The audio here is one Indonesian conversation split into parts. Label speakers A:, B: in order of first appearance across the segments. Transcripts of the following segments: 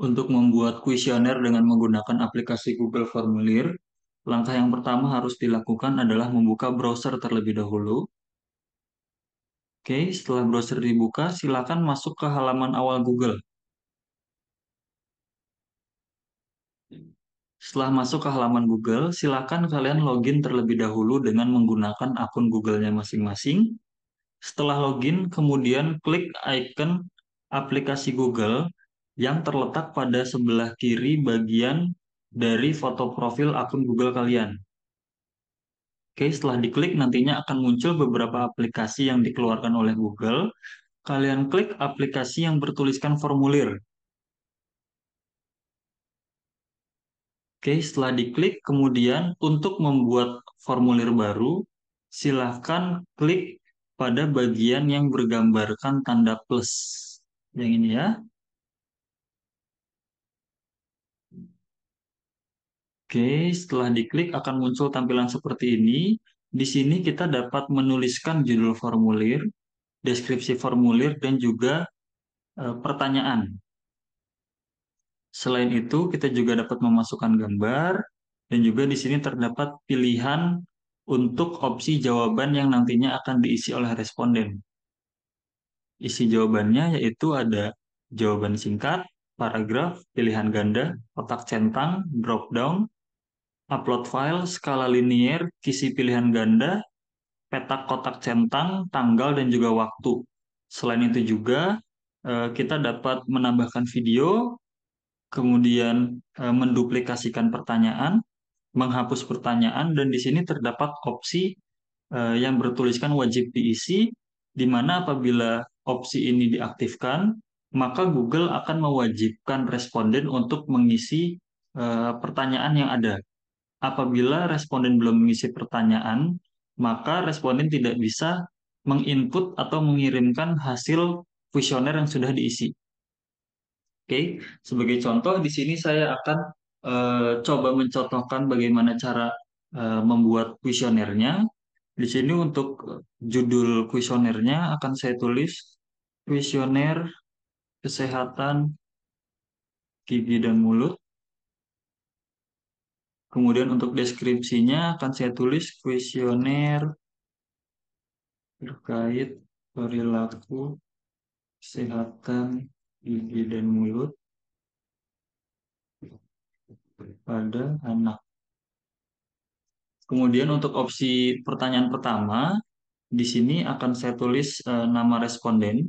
A: Untuk membuat kuesioner dengan menggunakan aplikasi Google Formulir, langkah yang pertama harus dilakukan adalah membuka browser terlebih dahulu. Oke, setelah browser dibuka, silakan masuk ke halaman awal Google. Setelah masuk ke halaman Google, silakan kalian login terlebih dahulu dengan menggunakan akun Google-nya masing-masing. Setelah login, kemudian klik icon aplikasi Google yang terletak pada sebelah kiri bagian dari foto profil akun Google kalian. Oke, setelah diklik nantinya akan muncul beberapa aplikasi yang dikeluarkan oleh Google. Kalian klik aplikasi yang bertuliskan formulir. Oke, setelah diklik, kemudian untuk membuat formulir baru, silahkan klik pada bagian yang bergambarkan tanda plus. Yang ini ya. Oke, setelah diklik akan muncul tampilan seperti ini. Di sini kita dapat menuliskan judul formulir, deskripsi formulir, dan juga pertanyaan. Selain itu, kita juga dapat memasukkan gambar, dan juga di sini terdapat pilihan untuk opsi jawaban yang nantinya akan diisi oleh responden. Isi jawabannya yaitu ada jawaban singkat, paragraf, pilihan ganda, kotak centang, drop down, upload file, skala linier, kisi pilihan ganda, petak kotak centang, tanggal, dan juga waktu. Selain itu juga kita dapat menambahkan video, kemudian menduplikasikan pertanyaan, menghapus pertanyaan, dan di sini terdapat opsi yang bertuliskan wajib diisi, di mana apabila opsi ini diaktifkan, maka Google akan mewajibkan responden untuk mengisi pertanyaan yang ada. Apabila responden belum mengisi pertanyaan, maka responden tidak bisa menginput atau mengirimkan hasil kuesioner yang sudah diisi. Oke, sebagai contoh di sini saya akan coba mencontohkan bagaimana cara membuat kuesionernya. Di sini untuk judul kuesionernya akan saya tulis kuesioner kesehatan gigi dan mulut. Kemudian untuk deskripsinya akan saya tulis kuesioner terkait perilaku kesehatan gigi dan mulut pada anak. Kemudian untuk opsi pertanyaan pertama, di sini akan saya tulis nama responden.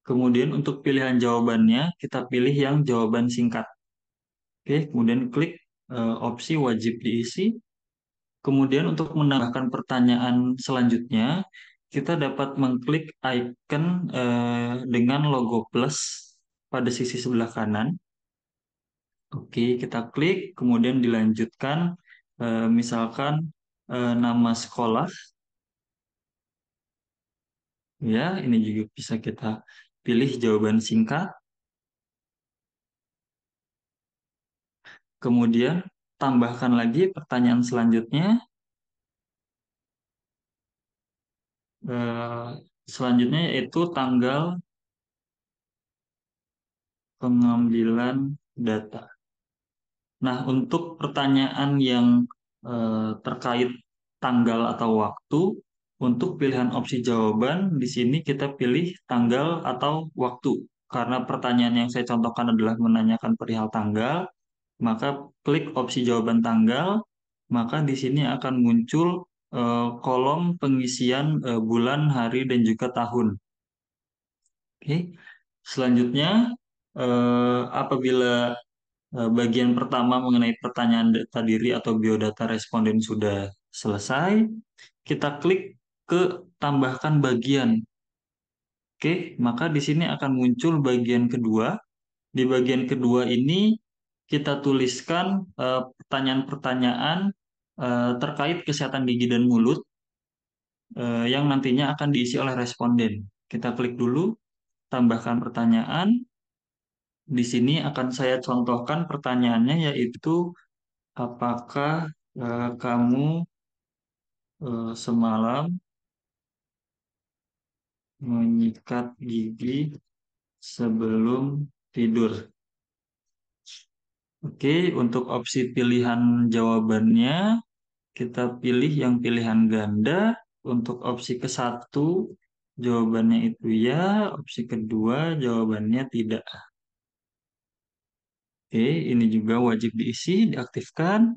A: Kemudian untuk pilihan jawabannya, kita pilih yang jawaban singkat. Oke, kemudian klik opsi wajib diisi. Kemudian untuk menambahkan pertanyaan selanjutnya, kita dapat mengklik icon dengan logo plus pada sisi sebelah kanan. Oke, kita klik, kemudian dilanjutkan, misalkan nama sekolah, ya, ini juga bisa kita pilih jawaban singkat. Kemudian tambahkan lagi pertanyaan selanjutnya. Eh, Selanjutnya yaitu tanggal pengambilan data. Nah, untuk pertanyaan yang terkait tanggal atau waktu, untuk pilihan opsi jawaban, di sini kita pilih tanggal atau waktu. Karena pertanyaan yang saya contohkan adalah menanyakan perihal tanggal, maka klik opsi jawaban tanggal, maka di sini akan muncul kolom pengisian bulan, hari, dan juga tahun. Oke. Selanjutnya, apabila bagian pertama mengenai pertanyaan data diri atau biodata responden sudah selesai, kita klik ke tambahkan bagian. Oke, maka di sini akan muncul bagian kedua. Di bagian kedua ini kita tuliskan pertanyaan-pertanyaan terkait kesehatan gigi dan mulut yang nantinya akan diisi oleh responden. Kita klik dulu, tambahkan pertanyaan. Di sini akan saya contohkan pertanyaannya yaitu apakah kamu semalam menyikat gigi sebelum tidur? Oke, untuk opsi pilihan jawabannya, kita pilih yang pilihan ganda. Untuk opsi ke satu, jawabannya itu ya. Opsi kedua, jawabannya tidak. Oke, ini juga wajib diisi, diaktifkan.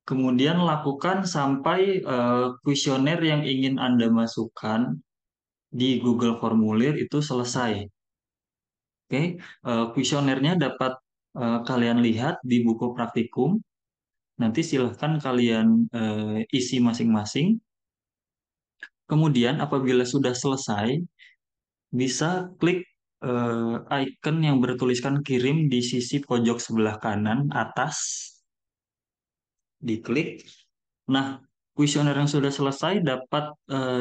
A: Kemudian lakukan sampai kuesioner yang ingin Anda masukkan di Google Formulir itu selesai. Oke, kuesionernya dapat kalian lihat di buku praktikum. Nanti silahkan kalian isi masing-masing. Kemudian apabila sudah selesai, bisa klik icon yang bertuliskan kirim di sisi pojok sebelah kanan atas, diklik. Nah, kuesioner yang sudah selesai dapat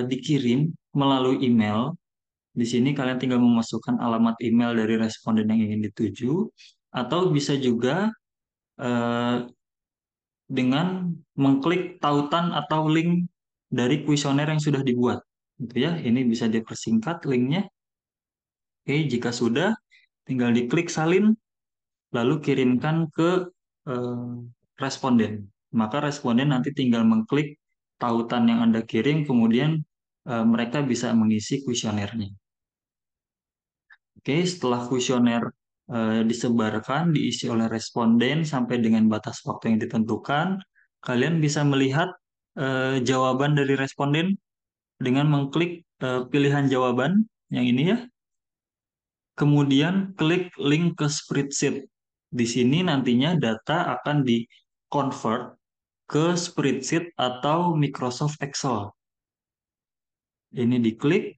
A: dikirim melalui email. Di sini kalian tinggal memasukkan alamat email dari responden yang ingin dituju, atau bisa juga eh, dengan mengklik tautan atau link dari kuesioner yang sudah dibuat. Gitu ya, ini bisa dipersingkat linknya. Oke, jika sudah, tinggal diklik salin, lalu kirimkan ke eh, responden. Maka responden nanti tinggal mengklik tautan yang Anda kirim, kemudian mereka bisa mengisi kuesionernya. Oke, setelah kuesioner disebarkan, diisi oleh responden sampai dengan batas waktu yang ditentukan, kalian bisa melihat jawaban dari responden dengan mengklik pilihan jawaban yang ini ya. Kemudian klik link ke spreadsheet. Di sini nantinya data akan di-convert ke spreadsheet atau Microsoft Excel. Ini diklik.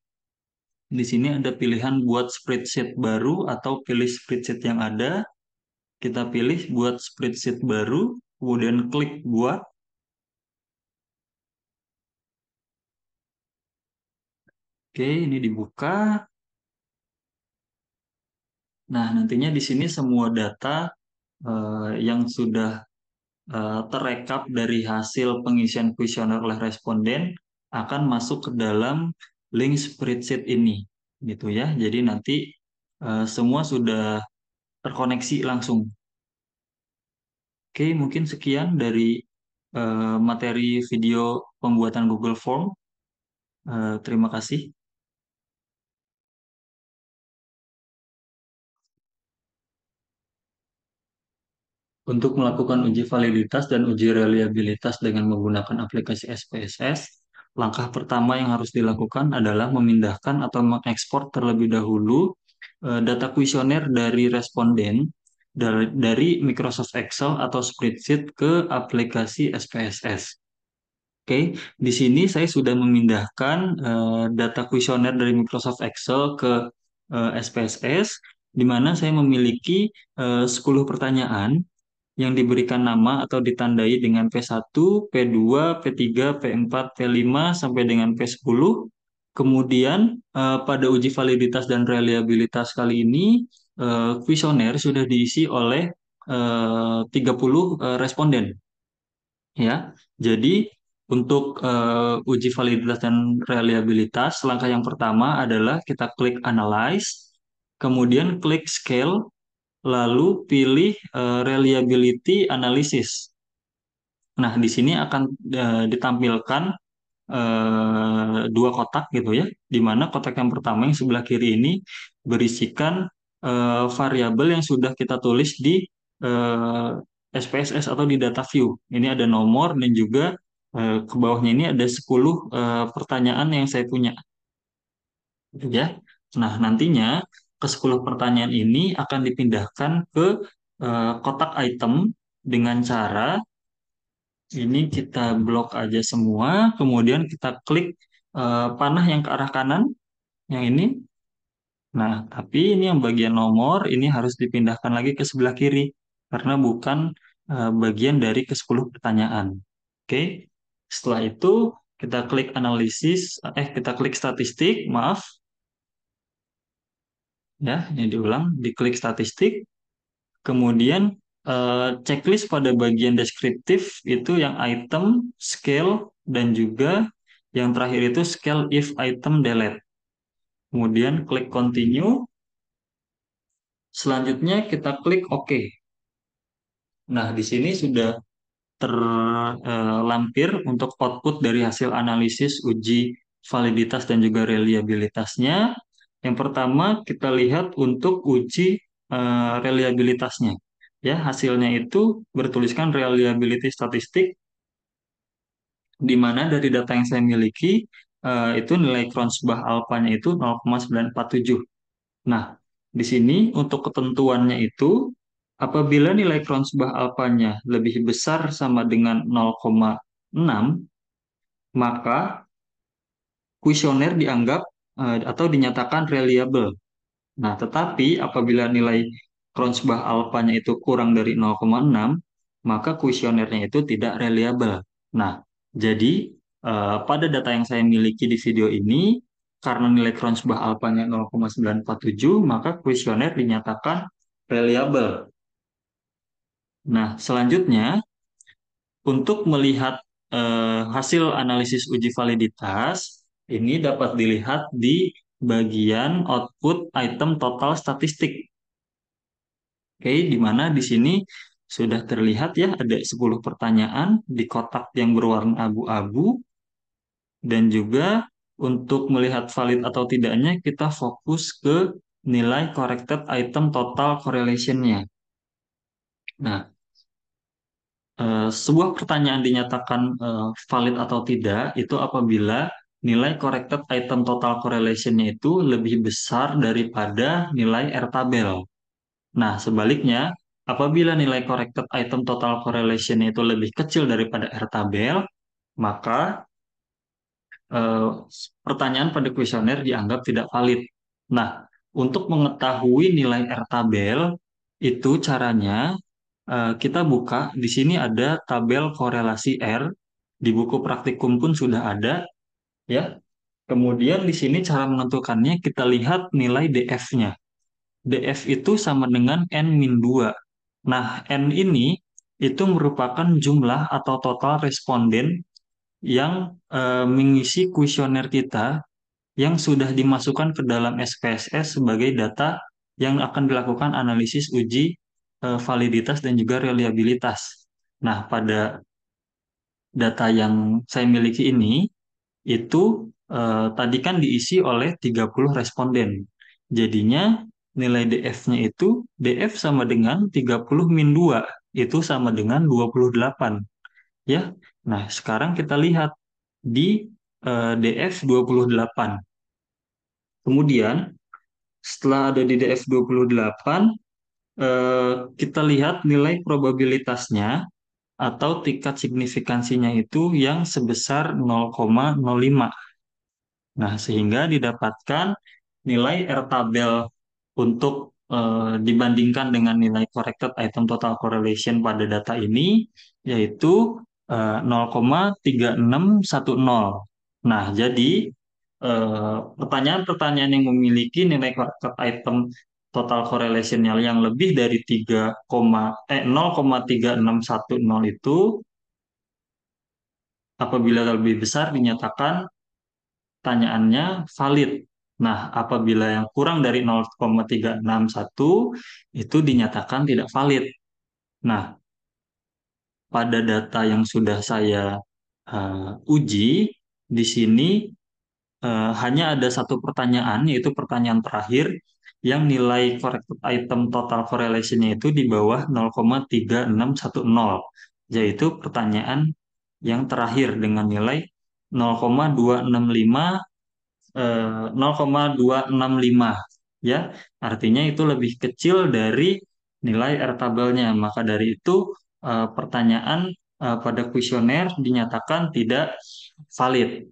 A: Di sini ada pilihan buat spreadsheet baru atau pilih spreadsheet yang ada. Kita pilih buat spreadsheet baru, kemudian klik buat. Oke, ini dibuka. Nah, nantinya di sini semua data yang sudah terekap dari hasil pengisian kuesioner oleh responden akan masuk ke dalam link spreadsheet ini, gitu ya. Jadi nanti semua sudah terkoneksi langsung. Oke, mungkin sekian dari materi video pembuatan Google Form. Terima kasih. Untuk melakukan uji validitas dan uji reliabilitas dengan menggunakan aplikasi SPSS, langkah pertama yang harus dilakukan adalah memindahkan atau mengekspor terlebih dahulu data kuesioner dari responden dari Microsoft Excel atau spreadsheet ke aplikasi SPSS. Oke, di sini saya sudah memindahkan data kuesioner dari Microsoft Excel ke SPSS, di mana saya memiliki 10 pertanyaan yang diberikan nama atau ditandai dengan P1, P2, P3, P4, P5 sampai dengan P10. Kemudian pada uji validitas dan reliabilitas kali ini kuesioner sudah diisi oleh 30 responden ya. Jadi untuk uji validitas dan reliabilitas, langkah yang pertama adalah kita klik analyze, kemudian klik scale, lalu pilih reliability analysis. Nah, di sini akan ditampilkan dua kotak gitu ya, di mana kotak yang pertama yang sebelah kiri ini berisikan variabel yang sudah kita tulis di eh, SPSS atau di data view. Ini ada nomor dan juga ke bawahnya ini ada 10 pertanyaan yang saya punya gitu ya. Nah, nantinya ke 10 pertanyaan ini akan dipindahkan ke kotak item dengan cara ini kita blok aja semua, kemudian kita klik panah yang ke arah kanan, yang ini. Nah, tapi ini yang bagian nomor, ini harus dipindahkan lagi ke sebelah kiri, karena bukan bagian dari ke-10 pertanyaan. Oke, setelah itu kita klik analisis, kita klik statistik, maaf, ya, ini diulang, diklik statistik, kemudian checklist pada bagian deskriptif itu yang item, scale, dan juga yang terakhir itu scale if item delete. Kemudian klik continue. Selanjutnya kita klik OK. Nah, di sini sudah terlampir untuk output dari hasil analisis uji validitas dan juga reliabilitasnya. Yang pertama kita lihat untuk uji reliabilitasnya. Ya, hasilnya itu bertuliskan reliability statistik di mana dari data yang saya miliki itu nilai Kronsbach alpanya itu 0,947. Nah, di sini untuk ketentuannya itu apabila nilai Kronsbach alpanya lebih besar sama dengan 0,6, maka kuesioner dianggap atau dinyatakan reliable. Nah, tetapi apabila nilai Kronsbach alpanya itu kurang dari 0,6, maka kuesionernya itu tidak reliable. Nah, jadi pada data yang saya miliki di video ini, karena nilai Kronsbach alpanya 0,947, maka kuesioner dinyatakan reliable. Nah, selanjutnya untuk melihat hasil analisis uji validitas, ini dapat dilihat di bagian output item total statistik. Oke, di mana di sini sudah terlihat ya ada 10 pertanyaan di kotak yang berwarna abu-abu dan juga untuk melihat valid atau tidaknya kita fokus ke nilai corrected item total correlation-nya. Nah, sebuah pertanyaan dinyatakan valid atau tidak itu apabila nilai corrected item total correlation-nya itu lebih besar daripada nilai R tabel. Nah, sebaliknya, apabila nilai corrected item total correlation itu lebih kecil daripada R tabel, maka eh, pertanyaan pada kuesioner dianggap tidak valid. Nah, untuk mengetahui nilai R tabel, itu caranya kita buka, di sini ada tabel korelasi R, di buku praktikum pun sudah ada, ya. Kemudian di sini cara menentukannya kita lihat nilai DF-nya. DF itu sama dengan N-2. Nah, N ini itu merupakan jumlah atau total responden yang mengisi kuesioner kita yang sudah dimasukkan ke dalam SPSS sebagai data yang akan dilakukan analisis uji validitas dan juga reliabilitas. Nah, pada data yang saya miliki ini, itu tadi kan diisi oleh 30 responden. Jadinya nilai DF-nya itu DF sama dengan 30 min 2 itu sama dengan 28 ya. Nah, sekarang kita lihat di DF 28. Kemudian setelah ada di DF 28 kita lihat nilai probabilitasnya atau tingkat signifikansinya itu yang sebesar 0,05. Nah, sehingga didapatkan nilai R tabel untuk dibandingkan dengan nilai corrected item total correlation pada data ini yaitu 0,3610. Nah, jadi pertanyaan-pertanyaan yang memiliki nilai corrected item total correlation yang lebih dari 0,3610 itu apabila lebih besar dinyatakan pertanyaannya valid. Nah, apabila yang kurang dari 0,361 itu dinyatakan tidak valid. Nah, pada data yang sudah saya uji, di sini hanya ada satu pertanyaan, yaitu pertanyaan terakhir, yang nilai corrected item total correlation-nya itu di bawah 0,3610, yaitu pertanyaan yang terakhir dengan nilai 0,265 0,265 ya. Artinya itu lebih kecil dari nilai R tabelnya. Maka dari itu pertanyaan pada kuesioner dinyatakan tidak valid.